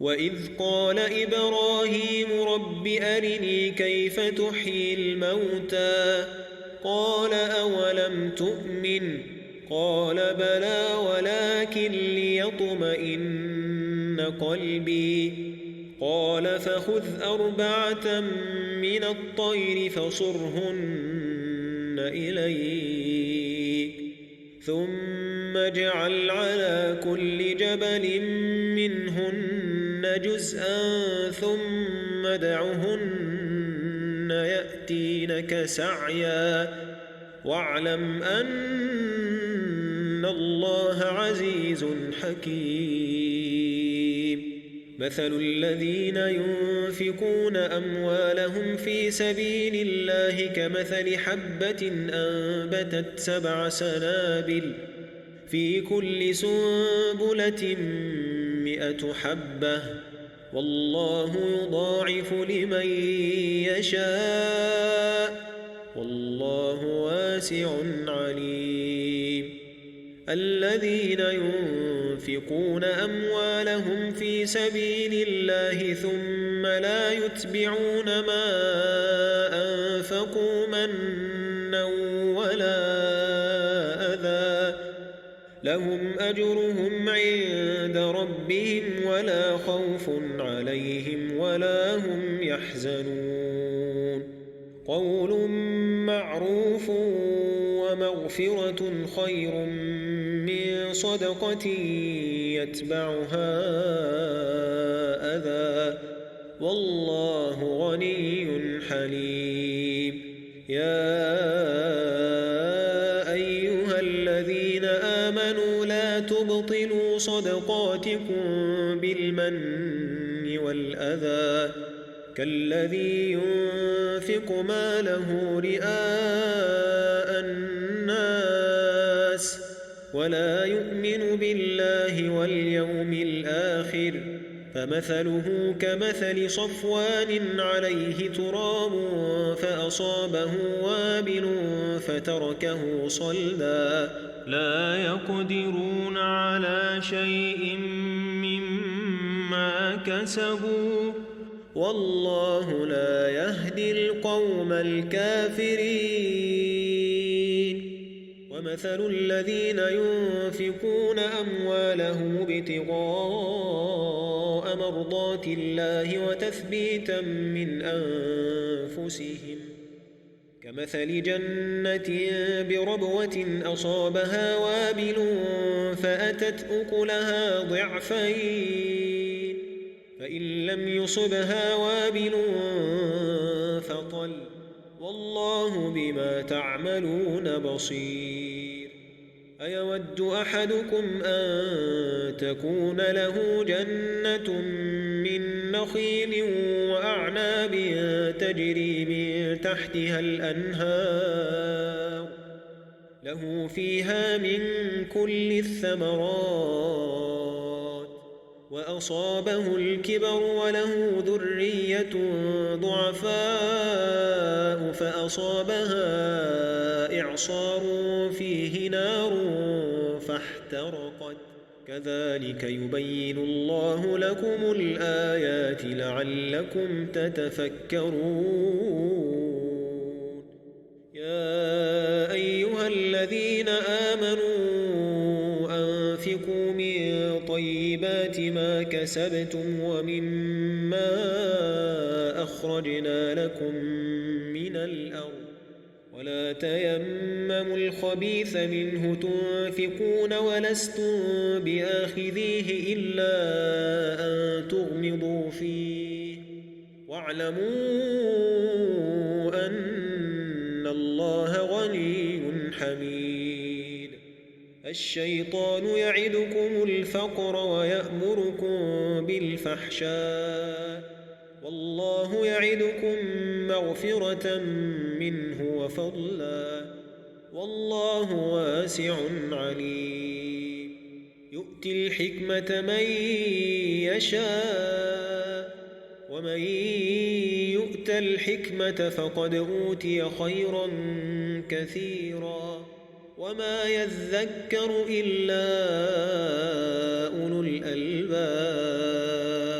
وإذ قال إبراهيم رب أرني كيف تحيي الموتى قال أولم تؤمن قال بلى ولكن ليطمئن قلبي قال فخذ 4 من الطير فصرهن إليك ثم اجعل على كل جبل منهن جزءا ثم ادعهن يأتينك سعيا واعلم أن الله عزيز حكيم مثل الذين ينفقون أموالهم في سبيل الله كمثل حبة أنبتت 7 سنابل في كل سنبلة 100 حبة والله يضاعف لمن يشاء والله واسع عليم الذين ينفقون أموالهم في سبيل الله ثم لا يتبعون ما أنفقوا منا ولا أذى لهم أجرهم عند ربهم ولا خوف عليهم ولا هم يحزنون قول معروف ومغفرة خير من صدقة يتبعها أذى والله غني حليم يا أيها الذين آمنوا لا تبطلوا صدقاتكم بالمن والأذى كالذي ينفق ماله رئاء الناس ولا يؤمن بالله واليوم الآخر فمثله كمثل صفوان عليه تراب فأصابه وابل فتركه صلدا لا يقدرون على شيء مما كسبوا والله لا يهدي القوم الكافرين ومثل الذين ينفقون أموالهم ابتغاء مرضات الله وتثبيتا من أنفسهم كمثل جنة بربوة أصابها وابل فأتت أكلها ضعفين فإن لم يصبها وابل فطل والله بما تعملون بصير أيود أحدكم أن تكون له جنة من نخيل وأعناب تجري من تحتها الأنهار له فيها من كل الثمرات وأصابه الكبر وله ذرية ضعفاء فأصابها إعصار فيه نار فاحترقت كذلك يبين الله لكم الآيات لعلكم تتفكرون يا أيها الذين آمنوا أنفقوا من طيبات ما كسبتم ومما أخرجنا لكم من الأرض ولا تيمموا الخبيث منه تنفقون ولستم بآخذيه إلا أن تغمضوا فيه واعلموا أن الله غني حميد الشيطان يعدكم الفقر ويأمركم بالفحشاء والله يعدكم مغفرة منه وفضلا والله واسع عليم يؤتي الحكمة من يشاء ومن يؤت الحكمة فقد أوتي خيرا كثيرا وما يذكر إلا أولو الألباب